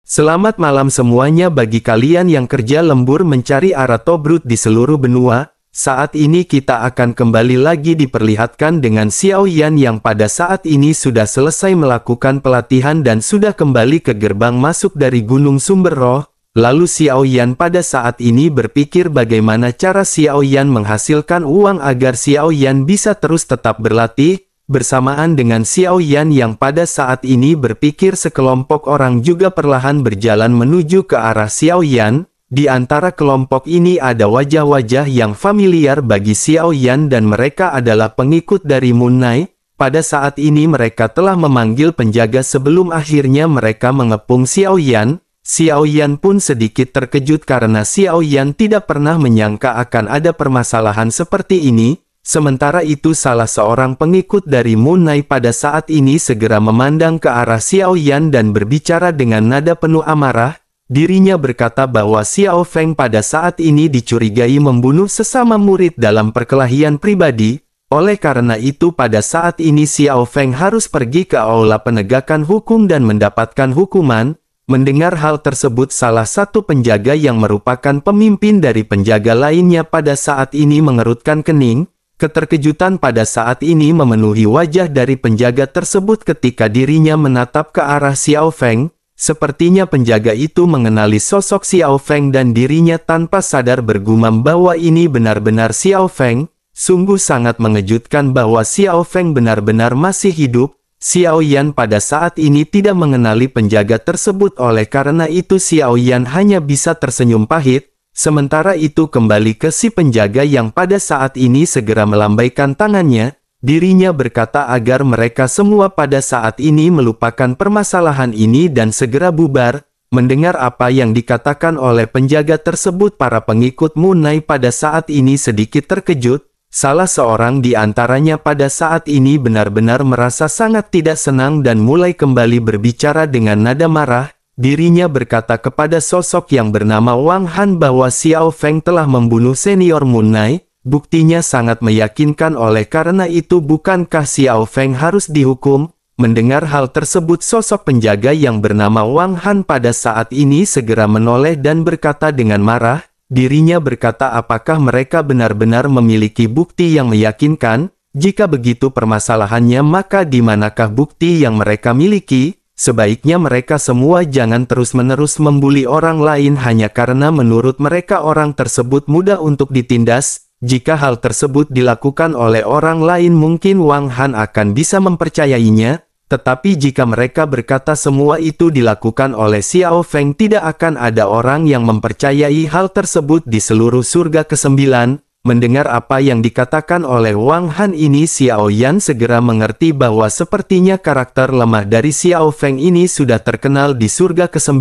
Selamat malam semuanya bagi kalian yang kerja lembur mencari arah Tobruk di seluruh benua. Saat ini kita akan kembali lagi diperlihatkan dengan Xiao Yan yang pada saat ini sudah selesai melakukan pelatihan dan sudah kembali ke gerbang masuk dari Gunung Sumber Roh. Lalu Xiao Yan pada saat ini berpikir bagaimana cara Xiao Yan menghasilkan uang agar Xiao Yan bisa terus tetap berlatih. Bersamaan dengan Xiao Yan yang pada saat ini berpikir, sekelompok orang juga perlahan berjalan menuju ke arah Xiao Yan. Di antara kelompok ini ada wajah-wajah yang familiar bagi Xiao Yan dan mereka adalah pengikut dari Moon Knight. Pada saat ini mereka telah memanggil penjaga sebelum akhirnya mereka mengepung Xiao Yan. Xiao Yan pun sedikit terkejut karena Xiao Yan tidak pernah menyangka akan ada permasalahan seperti ini. Sementara itu salah seorang pengikut dari Moon Knight pada saat ini segera memandang ke arah Xiao Yan dan berbicara dengan nada penuh amarah. Dirinya berkata bahwa Xiao Feng pada saat ini dicurigai membunuh sesama murid dalam perkelahian pribadi. Oleh karena itu pada saat ini Xiao Feng harus pergi ke aula penegakan hukum dan mendapatkan hukuman. Mendengar hal tersebut salah satu penjaga yang merupakan pemimpin dari penjaga lainnya pada saat ini mengerutkan kening. Keterkejutan pada saat ini memenuhi wajah dari penjaga tersebut ketika dirinya menatap ke arah Xiao Feng. Sepertinya penjaga itu mengenali sosok Xiao Feng dan dirinya tanpa sadar bergumam bahwa ini benar-benar Xiao Feng. Sungguh sangat mengejutkan bahwa Xiao Feng benar-benar masih hidup. Xiao Yan pada saat ini tidak mengenali penjaga tersebut, oleh karena itu Xiao Yan hanya bisa tersenyum pahit. Sementara itu kembali ke si penjaga yang pada saat ini segera melambaikan tangannya. Dirinya berkata agar mereka semua pada saat ini melupakan permasalahan ini dan segera bubar. Mendengar apa yang dikatakan oleh penjaga tersebut, para pengikut Moon Knight pada saat ini sedikit terkejut. Salah seorang di antaranya pada saat ini benar-benar merasa sangat tidak senang dan mulai kembali berbicara dengan nada marah. Dirinya berkata kepada sosok yang bernama Wang Han bahwa Xiao Feng telah membunuh senior Moon Knight. Buktinya sangat meyakinkan, oleh karena itu bukankah Xiao Feng harus dihukum? Mendengar hal tersebut sosok penjaga yang bernama Wang Han pada saat ini segera menoleh dan berkata dengan marah. Dirinya berkata apakah mereka benar-benar memiliki bukti yang meyakinkan? Jika begitu permasalahannya maka di manakah bukti yang mereka miliki? Sebaiknya mereka semua jangan terus-menerus membuli orang lain hanya karena menurut mereka orang tersebut mudah untuk ditindas. Jika hal tersebut dilakukan oleh orang lain mungkin Wang Han akan bisa mempercayainya. Tetapi jika mereka berkata semua itu dilakukan oleh Xiao Feng, tidak akan ada orang yang mempercayai hal tersebut di seluruh surga ke-9. Mendengar apa yang dikatakan oleh Wang Han ini, Xiao Yan segera mengerti bahwa sepertinya karakter lemah dari Xiao Feng ini sudah terkenal di surga ke-9.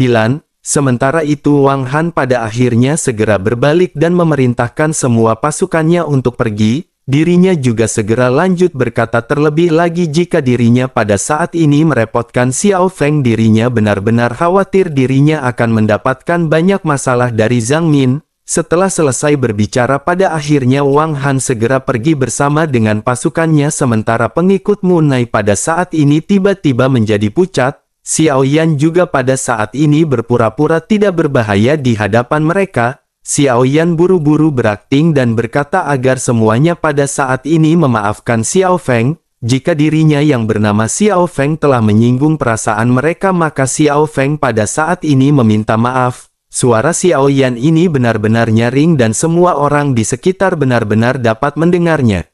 Sementara itu Wang Han pada akhirnya segera berbalik dan memerintahkan semua pasukannya untuk pergi. Dirinya juga segera lanjut berkata terlebih lagi jika dirinya pada saat ini merepotkan Xiao Feng, dirinya benar-benar khawatir dirinya akan mendapatkan banyak masalah dari Zhang Min. Setelah selesai berbicara pada akhirnya Wang Han segera pergi bersama dengan pasukannya, sementara pengikut Moon Knight pada saat ini tiba-tiba menjadi pucat. Xiao Yan juga pada saat ini berpura-pura tidak berbahaya di hadapan mereka. Xiao Yan buru-buru berakting dan berkata agar semuanya pada saat ini memaafkan Xiao Feng. Jika dirinya yang bernama Xiao Feng telah menyinggung perasaan mereka maka Xiao Feng pada saat ini meminta maaf. Suara Xiao Yan ini benar-benar nyaring dan semua orang di sekitar benar-benar dapat mendengarnya.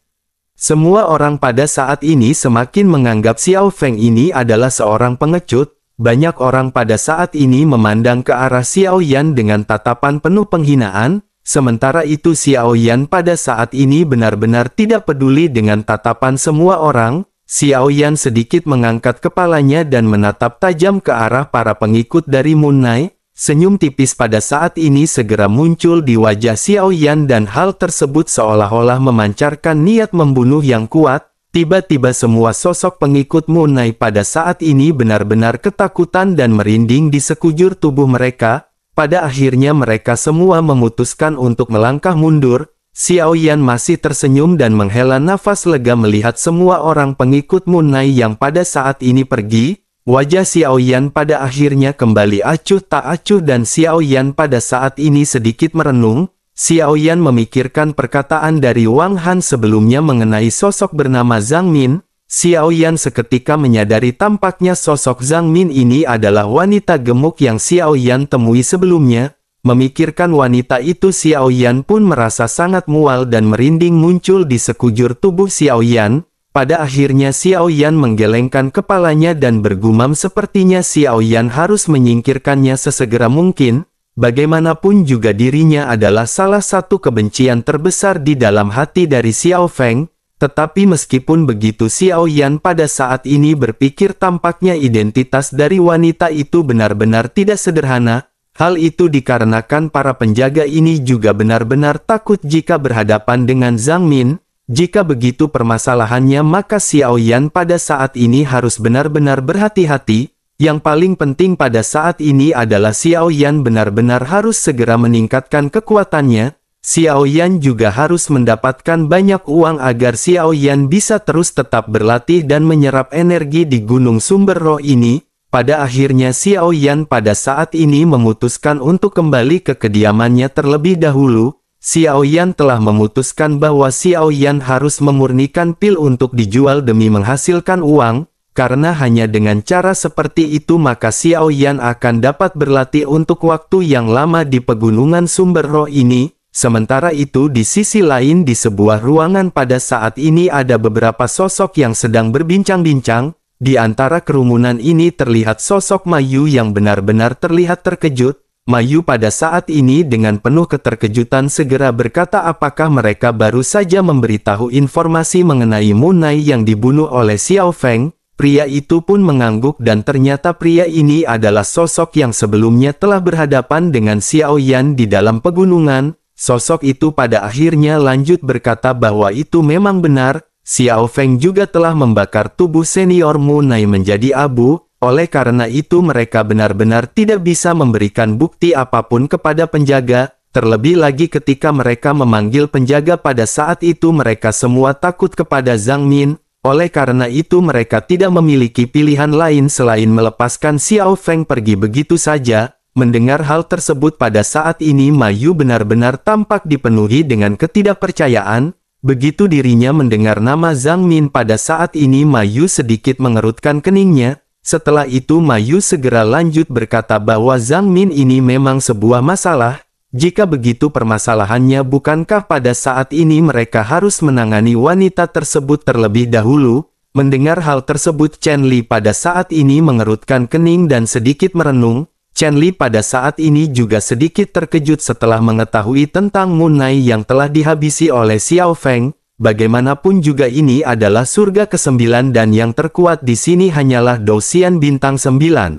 Semua orang pada saat ini semakin menganggap Xiao Feng ini adalah seorang pengecut. Banyak orang pada saat ini memandang ke arah Xiao Yan dengan tatapan penuh penghinaan. Sementara itu Xiao Yan pada saat ini benar-benar tidak peduli dengan tatapan semua orang. Xiao Yan sedikit mengangkat kepalanya dan menatap tajam ke arah para pengikut dari Moon Knight. Senyum tipis pada saat ini segera muncul di wajah Xiao Yan dan hal tersebut seolah-olah memancarkan niat membunuh yang kuat. Tiba-tiba semua sosok pengikut Moon Knight pada saat ini benar-benar ketakutan dan merinding di sekujur tubuh mereka. Pada akhirnya mereka semua memutuskan untuk melangkah mundur. Xiao Yan masih tersenyum dan menghela nafas lega melihat semua orang pengikut Moon Knight yang pada saat ini pergi. Wajah Xiao Yan pada akhirnya kembali acuh tak acuh dan Xiao Yan pada saat ini sedikit merenung. Xiao Yan memikirkan perkataan dari Wang Han sebelumnya mengenai sosok bernama Zhang Min. Xiao Yan seketika menyadari tampaknya sosok Zhang Min ini adalah wanita gemuk yang Xiao Yan temui sebelumnya. Memikirkan wanita itu, Xiao Yan pun merasa sangat mual dan merinding muncul di sekujur tubuh Xiao Yan. Pada akhirnya Xiao Yan menggelengkan kepalanya dan bergumam sepertinya Xiao Yan harus menyingkirkannya sesegera mungkin. Bagaimanapun juga dirinya adalah salah satu kebencian terbesar di dalam hati dari Xiao Feng. Tetapi meskipun begitu Xiao Yan pada saat ini berpikir tampaknya identitas dari wanita itu benar-benar tidak sederhana. Hal itu dikarenakan para penjaga ini juga benar-benar takut jika berhadapan dengan Zhang Min. Jika begitu permasalahannya maka Xiao Yan pada saat ini harus benar-benar berhati-hati. Yang paling penting pada saat ini adalah Xiao Yan benar-benar harus segera meningkatkan kekuatannya. Xiao Yan juga harus mendapatkan banyak uang agar Xiao Yan bisa terus tetap berlatih dan menyerap energi di Gunung Sumber Roh ini. Pada akhirnya Xiao Yan pada saat ini memutuskan untuk kembali ke kediamannya terlebih dahulu. Xiao Yan telah memutuskan bahwa Xiao Yan harus memurnikan pil untuk dijual demi menghasilkan uang, karena hanya dengan cara seperti itu maka Xiao Yan akan dapat berlatih untuk waktu yang lama di pegunungan Sumber Roh ini. Sementara itu di sisi lain di sebuah ruangan pada saat ini ada beberapa sosok yang sedang berbincang-bincang. Di antara kerumunan ini terlihat sosok Mayu yang benar-benar terlihat terkejut. Mayu pada saat ini dengan penuh keterkejutan segera berkata apakah mereka baru saja memberitahu informasi mengenai Munai yang dibunuh oleh Xiao Feng. Pria itu pun mengangguk dan ternyata pria ini adalah sosok yang sebelumnya telah berhadapan dengan Xiao Yan di dalam pegunungan. Sosok itu pada akhirnya lanjut berkata bahwa itu memang benar. Xiao Feng juga telah membakar tubuh senior Munai menjadi abu, oleh karena itu mereka benar-benar tidak bisa memberikan bukti apapun kepada penjaga, terlebih lagi ketika mereka memanggil penjaga pada saat itu mereka semua takut kepada Zhang Min, oleh karena itu mereka tidak memiliki pilihan lain selain melepaskan Xiao Feng pergi begitu saja. Mendengar hal tersebut pada saat ini Mayu benar-benar tampak dipenuhi dengan ketidakpercayaan. Begitu dirinya mendengar nama Zhang Min pada saat ini Mayu sedikit mengerutkan keningnya. Setelah itu Mayu segera lanjut berkata bahwa Zhang Min ini memang sebuah masalah. Jika begitu permasalahannya bukankah pada saat ini mereka harus menangani wanita tersebut terlebih dahulu? Mendengar hal tersebut Chen Li pada saat ini mengerutkan kening dan sedikit merenung. Chen Li pada saat ini juga sedikit terkejut setelah mengetahui tentang Munai yang telah dihabisi oleh Xiao Feng. Bagaimanapun juga ini adalah surga ke-9 dan yang terkuat di sini hanyalah Douxian bintang 9.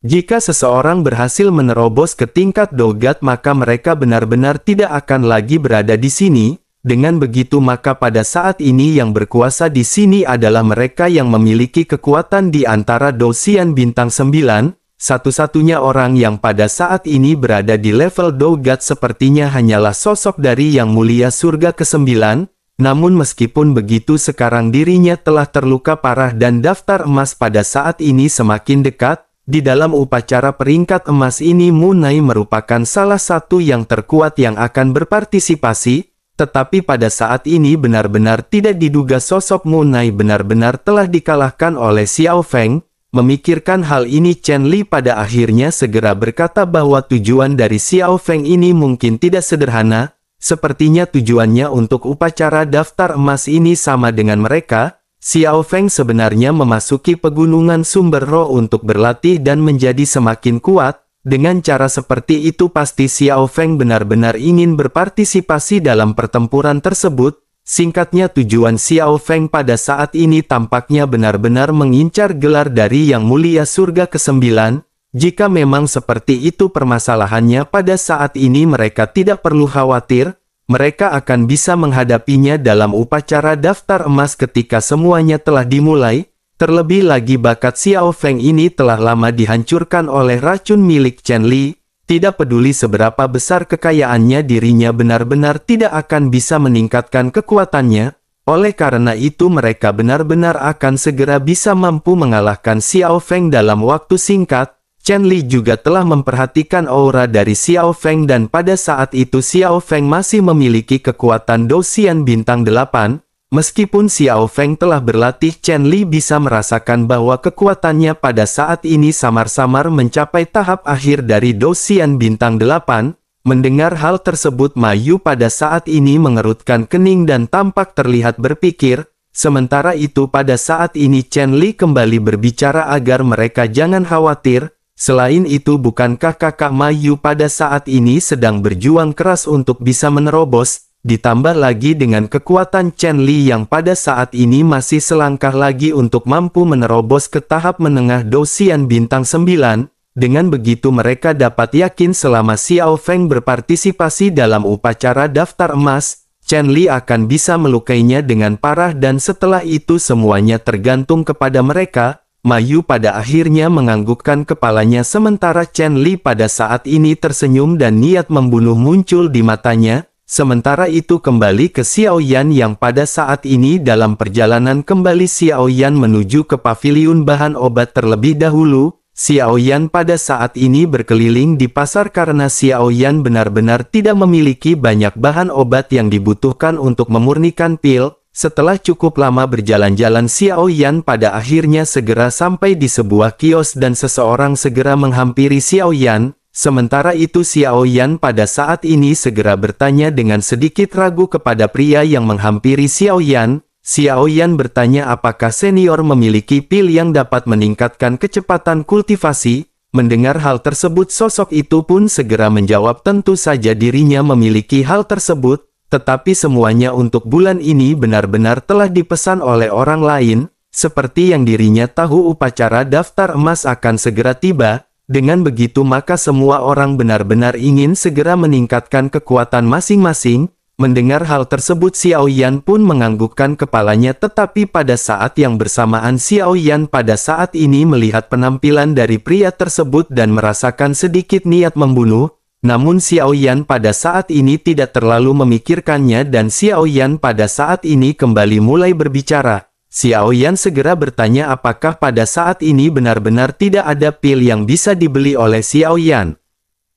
Jika seseorang berhasil menerobos ke tingkat Dogat maka mereka benar-benar tidak akan lagi berada di sini. Dengan begitu maka pada saat ini yang berkuasa di sini adalah mereka yang memiliki kekuatan di antara Douxian bintang 9. Satu-satunya orang yang pada saat ini berada di level Dogat sepertinya hanyalah sosok dari Yang Mulia Surga ke-9. Namun meskipun begitu sekarang dirinya telah terluka parah dan daftar emas pada saat ini semakin dekat. Di dalam upacara peringkat emas ini Munai merupakan salah satu yang terkuat yang akan berpartisipasi. Tetapi pada saat ini benar-benar tidak diduga sosok Munai benar-benar telah dikalahkan oleh Xiao Feng. Memikirkan hal ini Chen Li pada akhirnya segera berkata bahwa tujuan dari Xiao Feng ini mungkin tidak sederhana. Sepertinya tujuannya untuk upacara daftar emas ini sama dengan mereka. Xiao Feng sebenarnya memasuki pegunungan Sumber Roh untuk berlatih dan menjadi semakin kuat. Dengan cara seperti itu pasti Xiao Feng benar-benar ingin berpartisipasi dalam pertempuran tersebut. Singkatnya tujuan Xiao Feng pada saat ini tampaknya benar-benar mengincar gelar dari Yang Mulia Surga ke-9. Jika memang seperti itu permasalahannya pada saat ini mereka tidak perlu khawatir. Mereka akan bisa menghadapinya dalam upacara daftar emas ketika semuanya telah dimulai. Terlebih lagi bakat Xiao Feng ini telah lama dihancurkan oleh racun milik Chen Li. Tidak peduli seberapa besar kekayaannya dirinya benar-benar tidak akan bisa meningkatkan kekuatannya. Oleh karena itu mereka benar-benar akan segera bisa mampu mengalahkan Xiao Feng dalam waktu singkat. Chen Li juga telah memperhatikan aura dari Xiao Feng dan pada saat itu Xiao Feng masih memiliki kekuatan Dosian bintang 8. Meskipun Xiao Feng telah berlatih, Chen Li bisa merasakan bahwa kekuatannya pada saat ini samar-samar mencapai tahap akhir dari Dosian bintang 8. Mendengar hal tersebut, Ma Yu pada saat ini mengerutkan kening dan tampak terlihat berpikir. Sementara itu pada saat ini Chen Li kembali berbicara agar mereka jangan khawatir. Selain itu, bukankah kakak Ma Yu pada saat ini sedang berjuang keras untuk bisa menerobos? Ditambah lagi dengan kekuatan Chen Li yang pada saat ini masih selangkah lagi untuk mampu menerobos ke tahap menengah Dosian bintang 9. Dengan begitu mereka dapat yakin selama Xiao Feng berpartisipasi dalam upacara daftar emas, Chen Li akan bisa melukainya dengan parah dan setelah itu semuanya tergantung kepada mereka. Ma Yu pada akhirnya menganggukkan kepalanya sementara Chen Li pada saat ini tersenyum dan niat membunuh muncul di matanya. Sementara itu kembali ke Xiao Yan yang pada saat ini dalam perjalanan kembali. Xiao Yan menuju ke paviliun bahan obat terlebih dahulu. Xiao Yan pada saat ini berkeliling di pasar karena Xiao Yan benar-benar tidak memiliki banyak bahan obat yang dibutuhkan untuk memurnikan pil. Setelah cukup lama berjalan-jalan, Xiao Yan pada akhirnya segera sampai di sebuah kios dan seseorang segera menghampiri Xiao Yan. Sementara itu Xiao Yan pada saat ini segera bertanya dengan sedikit ragu kepada pria yang menghampiri Xiao Yan. Xiao Yan bertanya apakah senior memiliki pil yang dapat meningkatkan kecepatan kultivasi. Mendengar hal tersebut sosok itu pun segera menjawab tentu saja dirinya memiliki hal tersebut. Tetapi semuanya untuk bulan ini benar-benar telah dipesan oleh orang lain. Seperti yang dirinya tahu upacara daftar emas akan segera tiba. Dengan begitu maka semua orang benar-benar ingin segera meningkatkan kekuatan masing-masing. Mendengar hal tersebut Xiao Yan pun menganggukkan kepalanya, tetapi pada saat yang bersamaan Xiao Yan pada saat ini melihat penampilan dari pria tersebut dan merasakan sedikit niat membunuh. Namun Xiao Yan pada saat ini tidak terlalu memikirkannya dan Xiao Yan pada saat ini kembali mulai berbicara. Xiao Yan segera bertanya apakah pada saat ini benar-benar tidak ada pil yang bisa dibeli oleh Xiao Yan.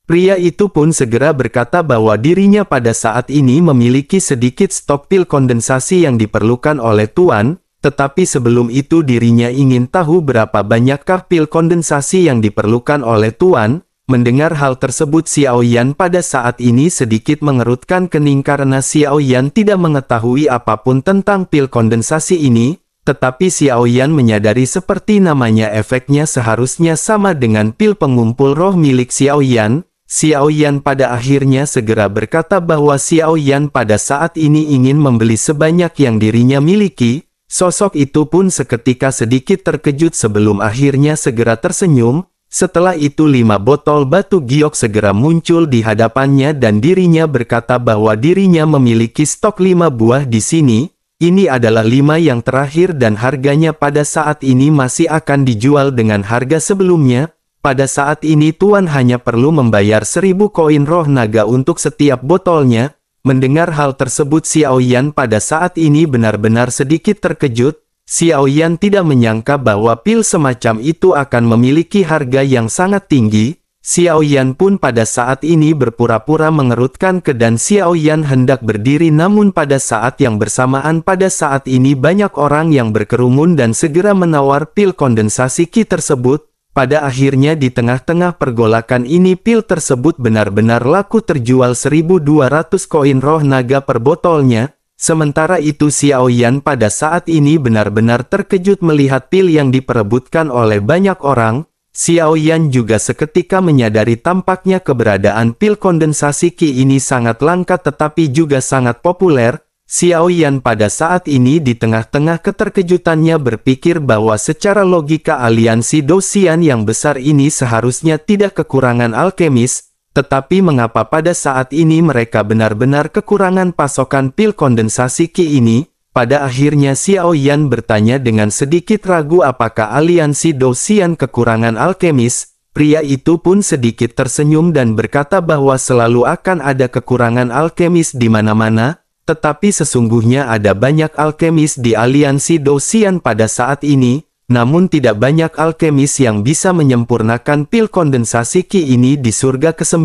Pria itu pun segera berkata bahwa dirinya pada saat ini memiliki sedikit stok pil kondensasi yang diperlukan oleh Tuan, tetapi sebelum itu dirinya ingin tahu berapa banyakkah pil kondensasi yang diperlukan oleh Tuan. Mendengar hal tersebut Xiao Yan pada saat ini sedikit mengerutkan kening karena Xiao Yan tidak mengetahui apapun tentang pil kondensasi ini, tetapi Xiao Yan menyadari seperti namanya efeknya seharusnya sama dengan pil pengumpul roh milik Xiao Yan. Xiao Yan pada akhirnya segera berkata bahwa Xiao Yan pada saat ini ingin membeli sebanyak yang dirinya miliki. Sosok itu pun seketika sedikit terkejut sebelum akhirnya segera tersenyum. Setelah itu 5 botol batu giok segera muncul di hadapannya dan dirinya berkata bahwa dirinya memiliki stok 5 buah di sini. Ini adalah 5 yang terakhir dan harganya pada saat ini masih akan dijual dengan harga sebelumnya. Pada saat ini Tuan hanya perlu membayar 1000 koin roh naga untuk setiap botolnya. Mendengar hal tersebut Xiao Yan pada saat ini benar-benar sedikit terkejut. Xiao Yan tidak menyangka bahwa pil semacam itu akan memiliki harga yang sangat tinggi. Xiao Yan pun pada saat ini berpura-pura mengerutkan kening dan Xiao Yan hendak berdiri, namun pada saat yang bersamaan pada saat ini banyak orang yang berkerumun dan segera menawar pil kondensasi Qi tersebut. Pada akhirnya di tengah-tengah pergolakan ini pil tersebut benar-benar laku, terjual 1200 koin roh naga per botolnya. Sementara itu Xiao Yan pada saat ini benar-benar terkejut melihat pil yang diperebutkan oleh banyak orang. Xiao Yan juga seketika menyadari tampaknya keberadaan pil kondensasi Qi ini sangat langka tetapi juga sangat populer. Xiao Yan pada saat ini di tengah-tengah keterkejutannya berpikir bahwa secara logika aliansi Dosian yang besar ini seharusnya tidak kekurangan alkemis. Tetapi mengapa pada saat ini mereka benar-benar kekurangan pasokan pil kondensasi Qi ini? Pada akhirnya Xiao Yan bertanya dengan sedikit ragu apakah aliansi Dosian kekurangan alkemis. Pria itu pun sedikit tersenyum dan berkata bahwa selalu akan ada kekurangan alkemis di mana-mana. Tetapi sesungguhnya ada banyak alkemis di aliansi Dosian pada saat ini, namun tidak banyak alkemis yang bisa menyempurnakan pil kondensasi Qi ini di surga ke-9.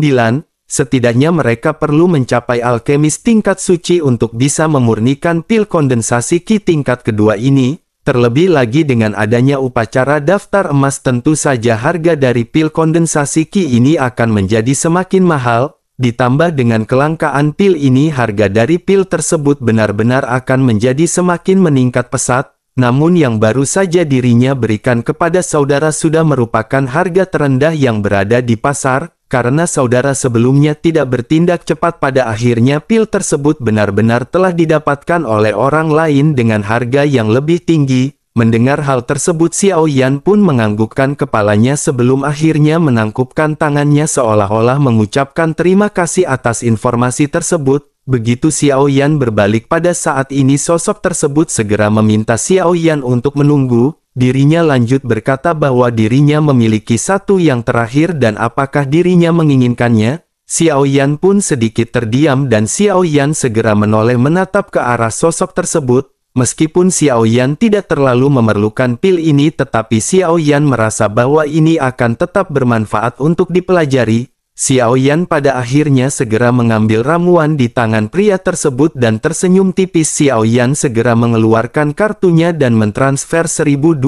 Setidaknya mereka perlu mencapai alkemis tingkat suci untuk bisa memurnikan pil kondensasi Qi tingkat kedua ini. Terlebih lagi dengan adanya upacara daftar emas, tentu saja harga dari pil kondensasi Qi ini akan menjadi semakin mahal. Ditambah dengan kelangkaan pil ini, harga dari pil tersebut benar-benar akan menjadi semakin meningkat pesat. Namun yang baru saja dirinya berikan kepada saudara sudah merupakan harga terendah yang berada di pasar. Karena saudara sebelumnya tidak bertindak cepat, pada akhirnya pil tersebut benar-benar telah didapatkan oleh orang lain dengan harga yang lebih tinggi. Mendengar hal tersebut, Xiao Yan pun menganggukkan kepalanya sebelum akhirnya menangkupkan tangannya seolah-olah mengucapkan terima kasih atas informasi tersebut. Begitu Xiao Yan berbalik pada saat ini, sosok tersebut segera meminta Xiao Yan untuk menunggu. Dirinya lanjut berkata bahwa dirinya memiliki satu yang terakhir dan apakah dirinya menginginkannya. Xiao Yan pun sedikit terdiam dan Xiao Yan segera menoleh menatap ke arah sosok tersebut. Meskipun Xiao Yan tidak terlalu memerlukan pil ini, tetapi Xiao Yan merasa bahwa ini akan tetap bermanfaat untuk dipelajari. Xiao Yan pada akhirnya segera mengambil ramuan di tangan pria tersebut dan tersenyum tipis. Xiao Yan segera mengeluarkan kartunya dan mentransfer 1.200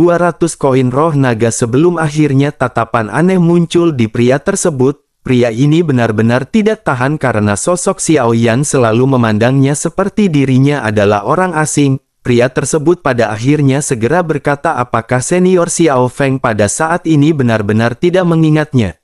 koin roh naga sebelum akhirnya tatapan aneh muncul di pria tersebut. Pria ini benar-benar tidak tahan karena sosok Xiao Yan selalu memandangnya seperti dirinya adalah orang asing. Pria tersebut pada akhirnya segera berkata apakah senior Xiao Feng pada saat ini benar-benar tidak mengingatnya.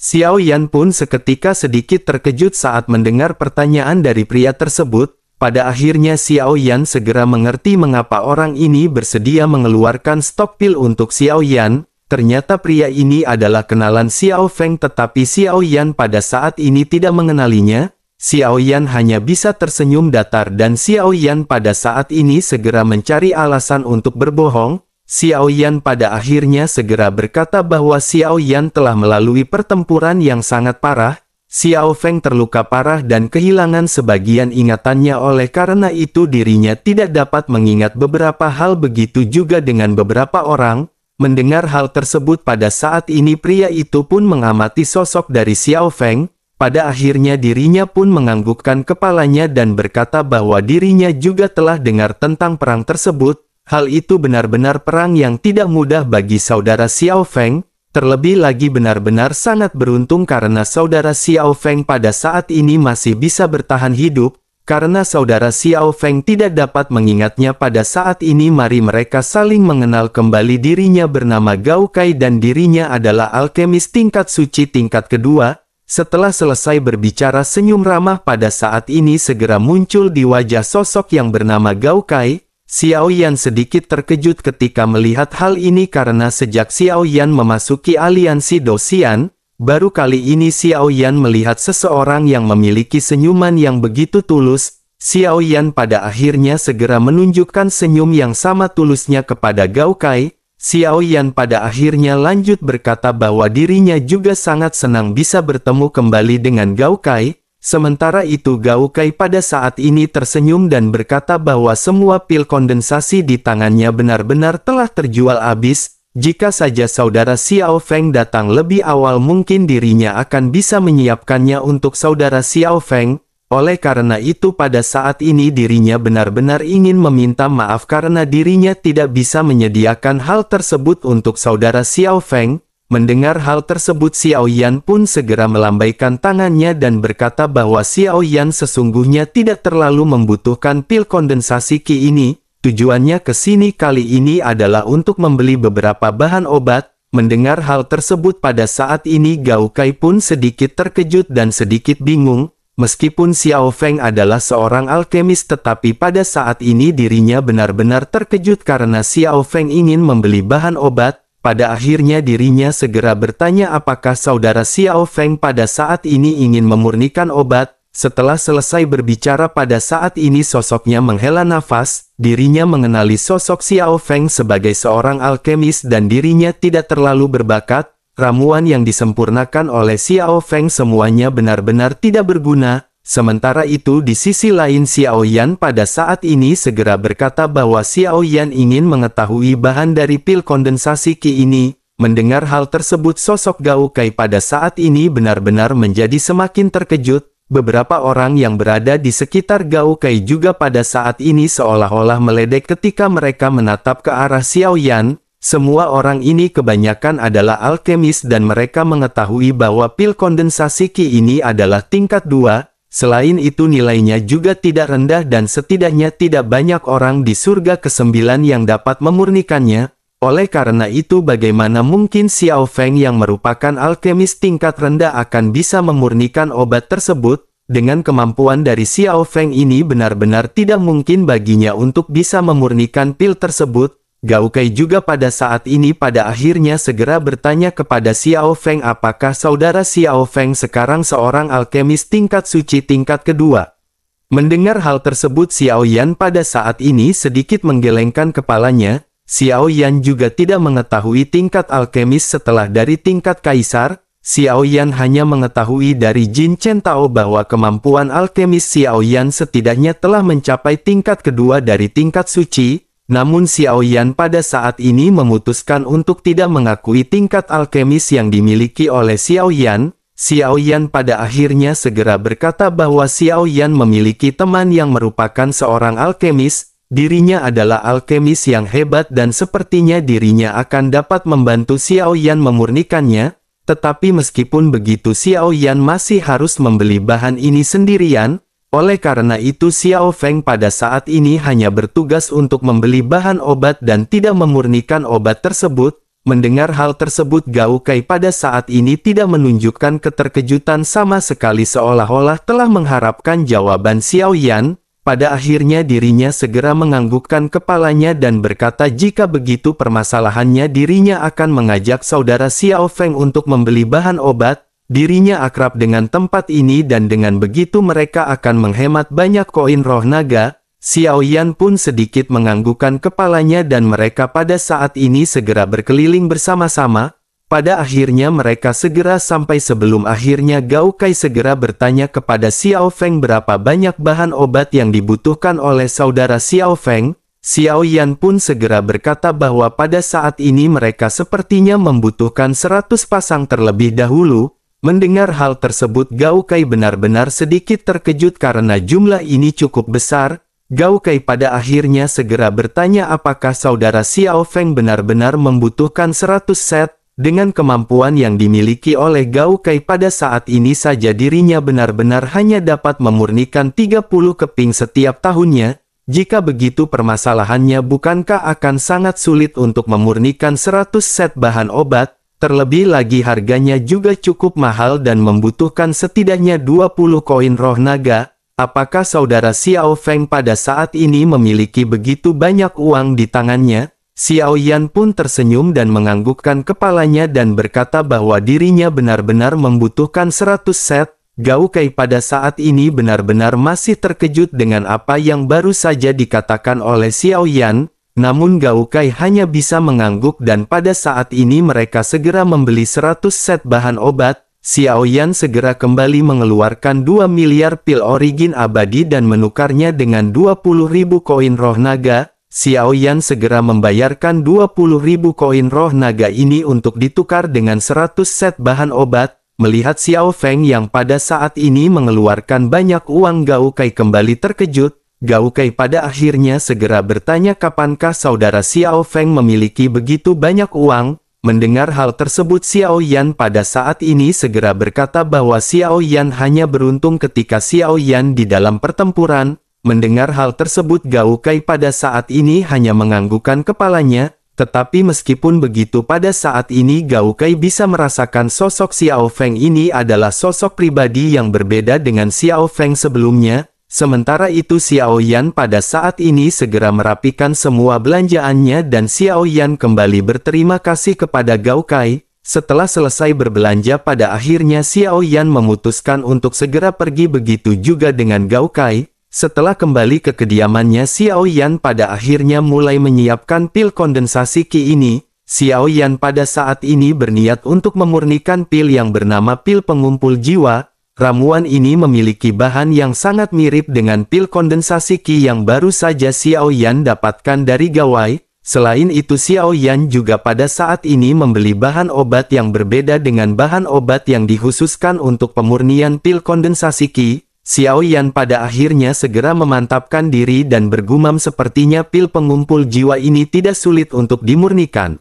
Xiao Yan pun seketika sedikit terkejut saat mendengar pertanyaan dari pria tersebut. Pada akhirnya Xiao Yan segera mengerti mengapa orang ini bersedia mengeluarkan stok pil untuk Xiao Yan. Ternyata pria ini adalah kenalan Xiao Feng, tetapi Xiao Yan pada saat ini tidak mengenalinya. Xiao Yan hanya bisa tersenyum datar dan Xiao Yan pada saat ini segera mencari alasan untuk berbohong. Xiao Yan pada akhirnya segera berkata bahwa Xiao Yan telah melalui pertempuran yang sangat parah. Xiao Feng terluka parah dan kehilangan sebagian ingatannya, oleh karena itu dirinya tidak dapat mengingat beberapa hal, begitu juga dengan beberapa orang. Mendengar hal tersebut pada saat ini pria itu pun mengamati sosok dari Xiao Feng. Pada akhirnya dirinya pun menganggukkan kepalanya dan berkata bahwa dirinya juga telah dengar tentang perang tersebut. Hal itu benar-benar perang yang tidak mudah bagi saudara Xiao Feng. Terlebih lagi benar-benar sangat beruntung karena saudara Xiao Feng pada saat ini masih bisa bertahan hidup. Karena saudara Xiao Feng tidak dapat mengingatnya pada saat ini, mari mereka saling mengenal kembali. Dirinya bernama Gao Kai dan dirinya adalah alkemis tingkat suci tingkat kedua. Setelah selesai berbicara, senyum ramah pada saat ini segera muncul di wajah sosok yang bernama Gao Kai. Xiao Yan sedikit terkejut ketika melihat hal ini karena sejak Xiao Yan memasuki aliansi Dosian, baru kali ini Xiao Yan melihat seseorang yang memiliki senyuman yang begitu tulus. Xiao Yan pada akhirnya segera menunjukkan senyum yang sama tulusnya kepada Gao Kai. Xiao Yan pada akhirnya lanjut berkata bahwa dirinya juga sangat senang bisa bertemu kembali dengan Gao Kai. Sementara itu Gao Kai pada saat ini tersenyum dan berkata bahwa semua pil kondensasi di tangannya benar-benar telah terjual habis. Jika saja saudara Xiao Feng datang lebih awal, mungkin dirinya akan bisa menyiapkannya untuk saudara Xiao Feng. Oleh karena itu pada saat ini dirinya benar-benar ingin meminta maaf karena dirinya tidak bisa menyediakan hal tersebut untuk saudara Xiao Feng. Mendengar hal tersebut Xiao Yan pun segera melambaikan tangannya dan berkata bahwa Xiao Yan sesungguhnya tidak terlalu membutuhkan pil kondensasi Qi ini. Tujuannya ke sini kali ini adalah untuk membeli beberapa bahan obat. Mendengar hal tersebut pada saat ini Gao Kai pun sedikit terkejut dan sedikit bingung. Meskipun Xiao Feng adalah seorang alkemis, tetapi pada saat ini dirinya benar-benar terkejut karena Xiao Feng ingin membeli bahan obat. Pada akhirnya dirinya segera bertanya apakah saudara Xiao Feng pada saat ini ingin memurnikan obat. Setelah selesai berbicara pada saat ini sosoknya menghela nafas. Dirinya mengenali sosok Xiao Feng sebagai seorang alkemis dan dirinya tidak terlalu berbakat. Ramuan yang disempurnakan oleh Xiao Feng semuanya benar-benar tidak berguna. Sementara itu di sisi lain Xiao Yan pada saat ini segera berkata bahwa Xiao Yan ingin mengetahui bahan dari pil kondensasi Qi ini. Mendengar hal tersebut sosok Gao Kai pada saat ini benar-benar menjadi semakin terkejut. Beberapa orang yang berada di sekitar Gao Kai juga pada saat ini seolah-olah meledek ketika mereka menatap ke arah Xiao Yan. Semua orang ini kebanyakan adalah alkemis dan mereka mengetahui bahwa pil kondensasi Qi ini adalah tingkat 2. Selain itu nilainya juga tidak rendah dan setidaknya tidak banyak orang di surga ke-9 yang dapat memurnikannya. Oleh karena itu bagaimana mungkin Xiao Feng yang merupakan alkemis tingkat rendah akan bisa memurnikan obat tersebut? Dengan kemampuan dari Xiao Feng ini benar-benar tidak mungkin baginya untuk bisa memurnikan pil tersebut. Gao Kai juga pada saat ini pada akhirnya segera bertanya kepada Xiao Feng apakah saudara Xiao Feng sekarang seorang alkemis tingkat suci tingkat kedua. Mendengar hal tersebut Xiao Yan pada saat ini sedikit menggelengkan kepalanya. Xiao Yan juga tidak mengetahui tingkat alkemis setelah dari tingkat kaisar. Xiao Yan hanya mengetahui dari Jin Chen Tao bahwa kemampuan alkemis Xiao Yan setidaknya telah mencapai tingkat kedua dari tingkat suci. Namun Xiao Yan pada saat ini memutuskan untuk tidak mengakui tingkat alkemis yang dimiliki oleh Xiao Yan. Xiao Yan pada akhirnya segera berkata bahwa Xiao Yan memiliki teman yang merupakan seorang alkemis. Dirinya adalah alkemis yang hebat dan sepertinya dirinya akan dapat membantu Xiao Yan memurnikannya. Tetapi meskipun begitu Xiao Yan masih harus membeli bahan ini sendirian. Oleh karena itu Xiao Feng pada saat ini hanya bertugas untuk membeli bahan obat dan tidak memurnikan obat tersebut. Mendengar hal tersebut Gao Kai pada saat ini tidak menunjukkan keterkejutan sama sekali seolah-olah telah mengharapkan jawaban Xiao Yan. Pada akhirnya dirinya segera menganggukkan kepalanya dan berkata jika begitu permasalahannya dirinya akan mengajak saudara Xiao Feng untuk membeli bahan obat. Dirinya akrab dengan tempat ini dan dengan begitu mereka akan menghemat banyak koin roh naga. Xiao Yan pun sedikit menganggukkan kepalanya dan mereka pada saat ini segera berkeliling bersama-sama. Pada akhirnya mereka segera sampai sebelum akhirnya Gao Kai segera bertanya kepada Xiao Feng berapa banyak bahan obat yang dibutuhkan oleh saudara Xiao Feng. Xiao Yan pun segera berkata bahwa pada saat ini mereka sepertinya membutuhkan 100 pasang terlebih dahulu. Mendengar hal tersebut Gao Kai benar-benar sedikit terkejut karena jumlah ini cukup besar. Gao Kai pada akhirnya segera bertanya apakah saudara Xiao Feng benar-benar membutuhkan 100 set. Dengan kemampuan yang dimiliki oleh Gao Kai pada saat ini saja dirinya benar-benar hanya dapat memurnikan 30 keping setiap tahunnya. Jika begitu permasalahannya bukankah akan sangat sulit untuk memurnikan 100 set bahan obat? Terlebih lagi harganya juga cukup mahal dan membutuhkan setidaknya 20 koin roh naga. Apakah saudara Xiao Feng pada saat ini memiliki begitu banyak uang di tangannya? Xiao Yan pun tersenyum dan menganggukkan kepalanya dan berkata bahwa dirinya benar-benar membutuhkan 100 set. Gao Kai pada saat ini benar-benar masih terkejut dengan apa yang baru saja dikatakan oleh Xiao Yan. Namun Gao Kai hanya bisa mengangguk dan pada saat ini mereka segera membeli 100 set bahan obat. Xiao Yan segera kembali mengeluarkan 2 miliar pil origin abadi dan menukarnya dengan 20.000 koin roh naga. Xiao Yan segera membayarkan 20.000 koin roh naga ini untuk ditukar dengan 100 set bahan obat. Melihat Xiao Feng yang pada saat ini mengeluarkan banyak uang Gao Kai kembali terkejut. Gao Kai pada akhirnya segera bertanya kapankah saudara Xiao Feng memiliki begitu banyak uang. Mendengar hal tersebut Xiao Yan pada saat ini segera berkata bahwa Xiao Yan hanya beruntung ketika Xiao Yan di dalam pertempuran. Mendengar hal tersebut Gao Kai pada saat ini hanya menganggukkan kepalanya, tetapi meskipun begitu pada saat ini Gao Kai bisa merasakan sosok Xiao Feng ini adalah sosok pribadi yang berbeda dengan Xiao Feng sebelumnya. Sementara itu Xiao Yan pada saat ini segera merapikan semua belanjaannya dan Xiao Yan kembali berterima kasih kepada Gao Kai. Setelah selesai berbelanja pada akhirnya Xiao Yan memutuskan untuk segera pergi begitu juga dengan Gao Kai. Setelah kembali ke kediamannya Xiao Yan pada akhirnya mulai menyiapkan pil kondensasi Qi ini. Xiao Yan pada saat ini berniat untuk memurnikan pil yang bernama pil pengumpul jiwa. ramuan ini memiliki bahan yang sangat mirip dengan pil kondensasi Qi yang baru saja Xiao Yan dapatkan dari gawai. Selain itu Xiao Yan juga pada saat ini membeli bahan obat yang berbeda dengan bahan obat yang dikhususkan untuk pemurnian pil kondensasi Qi. Xiao Yan pada akhirnya segera memantapkan diri dan bergumam sepertinya pil pengumpul jiwa ini tidak sulit untuk dimurnikan.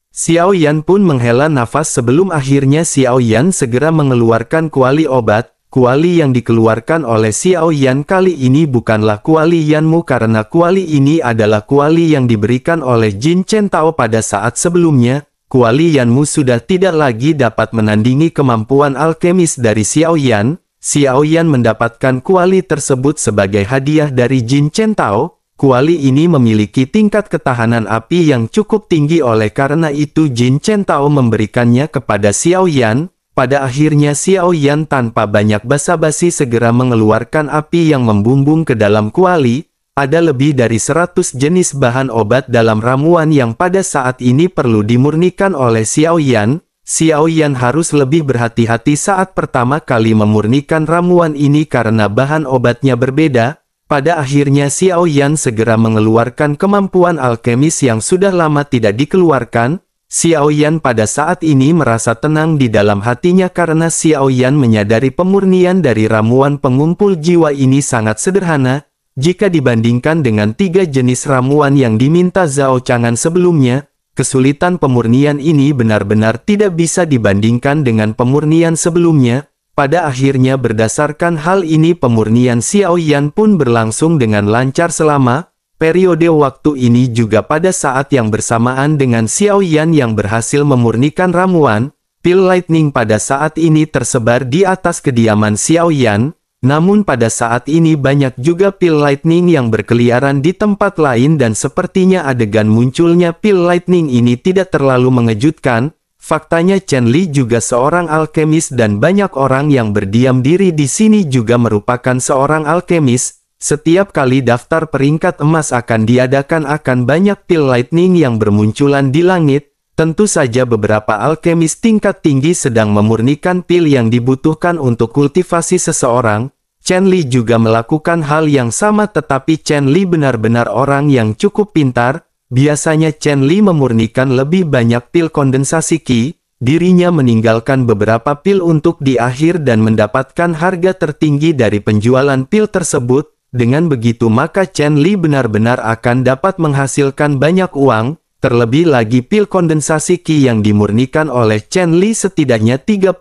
Xiao Yan pun menghela nafas sebelum akhirnya Xiao Yan segera mengeluarkan kuali obat. Kuali yang dikeluarkan oleh Xiao Yan kali ini bukanlah kuali Yanmu karena kuali ini adalah kuali yang diberikan oleh Jin Chen Tao pada saat sebelumnya. Kuali Yanmu sudah tidak lagi dapat menandingi kemampuan alkemis dari Xiao Yan. Xiao Yan mendapatkan kuali tersebut sebagai hadiah dari Jin Chen Tao. Kuali ini memiliki tingkat ketahanan api yang cukup tinggi oleh karena itu Jin Chen Tao memberikannya kepada Xiao Yan. Pada akhirnya Xiao Yan tanpa banyak basa-basi segera mengeluarkan api yang membumbung ke dalam kuali. Ada lebih dari 100 jenis bahan obat dalam ramuan yang pada saat ini perlu dimurnikan oleh Xiao Yan. Xiao Yan harus lebih berhati-hati saat pertama kali memurnikan ramuan ini karena bahan obatnya berbeda. Pada akhirnya Xiao Yan segera mengeluarkan kemampuan alkemis yang sudah lama tidak dikeluarkan. Xiao Yan pada saat ini merasa tenang di dalam hatinya karena Xiao Yan menyadari pemurnian dari ramuan pengumpul jiwa ini sangat sederhana. Jika dibandingkan dengan 3 jenis ramuan yang diminta Zhao Chang'an sebelumnya, kesulitan pemurnian ini benar-benar tidak bisa dibandingkan dengan pemurnian sebelumnya. Pada akhirnya berdasarkan hal ini pemurnian Xiao Yan pun berlangsung dengan lancar selama periode waktu ini juga pada saat yang bersamaan dengan Xiao Yan yang berhasil memurnikan ramuan. Pil lightning pada saat ini tersebar di atas kediaman Xiao Yan. Namun pada saat ini banyak juga pil lightning yang berkeliaran di tempat lain dan sepertinya adegan munculnya pil lightning ini tidak terlalu mengejutkan. Faktanya Chen Li juga seorang alkemis dan banyak orang yang berdiam diri di sini juga merupakan seorang alkemis. Setiap kali daftar peringkat emas akan diadakan akan banyak pil lightning yang bermunculan di langit. Tentu saja beberapa alkemis tingkat tinggi sedang memurnikan pil yang dibutuhkan untuk kultivasi seseorang. Chen Li juga melakukan hal yang sama tetapi Chen Li benar-benar orang yang cukup pintar. Biasanya Chen Li memurnikan lebih banyak pil kondensasi Qi. Dirinya meninggalkan beberapa pil untuk di akhir dan mendapatkan harga tertinggi dari penjualan pil tersebut. Dengan begitu maka Chen Li benar-benar akan dapat menghasilkan banyak uang. Terlebih lagi pil kondensasi Qi yang dimurnikan oleh Chen Li setidaknya 30%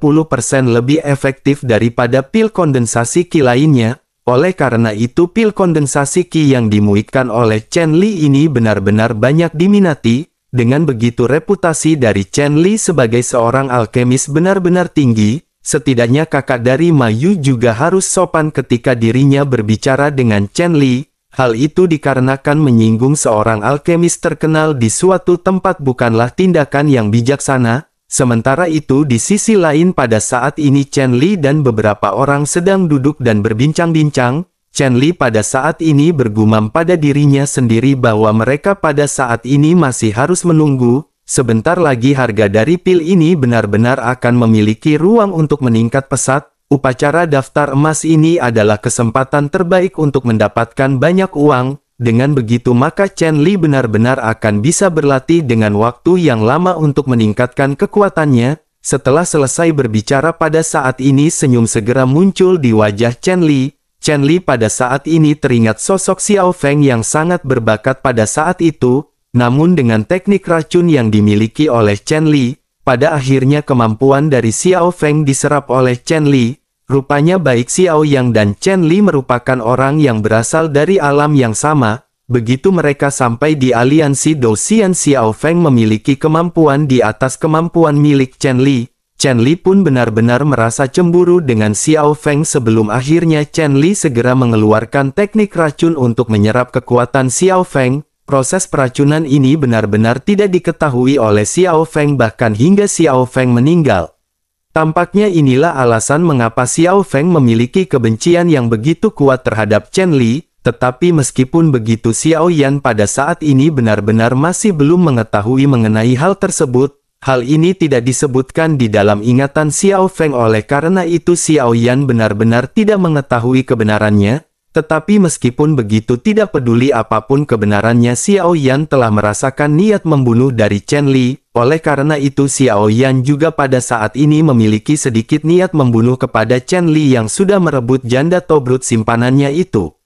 lebih efektif daripada pil kondensasi Qi lainnya. Oleh karena itu pil kondensasi Qi yang dimurnikan oleh Chen Li ini benar-benar banyak diminati. Dengan begitu reputasi dari Chen Li sebagai seorang alkemis benar-benar tinggi. Setidaknya kakak dari Ma Yu juga harus sopan ketika dirinya berbicara dengan Chen Li. Hal itu dikarenakan menyinggung seorang alkemis terkenal di suatu tempat bukanlah tindakan yang bijaksana. Sementara itu di sisi lain pada saat ini Chen Li dan beberapa orang sedang duduk dan berbincang-bincang. Chen Li pada saat ini bergumam pada dirinya sendiri bahwa mereka pada saat ini masih harus menunggu. Sebentar lagi harga dari pil ini benar-benar akan memiliki ruang untuk meningkat pesat. Upacara daftar emas ini adalah kesempatan terbaik untuk mendapatkan banyak uang. Dengan begitu maka Chen Li benar-benar akan bisa berlatih dengan waktu yang lama untuk meningkatkan kekuatannya. Setelah selesai berbicara pada saat ini senyum segera muncul di wajah Chen Li. Chen Li pada saat ini teringat sosok Xiao Feng yang sangat berbakat pada saat itu. Namun dengan teknik racun yang dimiliki oleh Chen Li, pada akhirnya kemampuan dari Xiao Feng diserap oleh Chen Li. Rupanya baik Xiao Yang dan Chen Li merupakan orang yang berasal dari alam yang sama. Begitu mereka sampai di aliansi Douxian, Xiao Feng memiliki kemampuan di atas kemampuan milik Chen Li. Chen Li pun benar-benar merasa cemburu dengan Xiao Feng sebelum akhirnya Chen Li segera mengeluarkan teknik racun untuk menyerap kekuatan Xiao Feng. Proses peracunan ini benar-benar tidak diketahui oleh Xiao Feng bahkan hingga Xiao Feng meninggal. Tampaknya inilah alasan mengapa Xiao Feng memiliki kebencian yang begitu kuat terhadap Chen Li, tetapi meskipun begitu Xiao Yan pada saat ini benar-benar masih belum mengetahui mengenai hal tersebut. Hal ini tidak disebutkan di dalam ingatan Xiao Feng, oleh karena itu Xiao Yan benar-benar tidak mengetahui kebenarannya. Tetapi meskipun begitu, tidak peduli apapun kebenarannya, Xiao Yan telah merasakan niat membunuh dari Chen Li. Oleh karena itu Xiao Yan juga pada saat ini memiliki sedikit niat membunuh kepada Chen Li yang sudah merebut janda Tobrut simpanannya itu.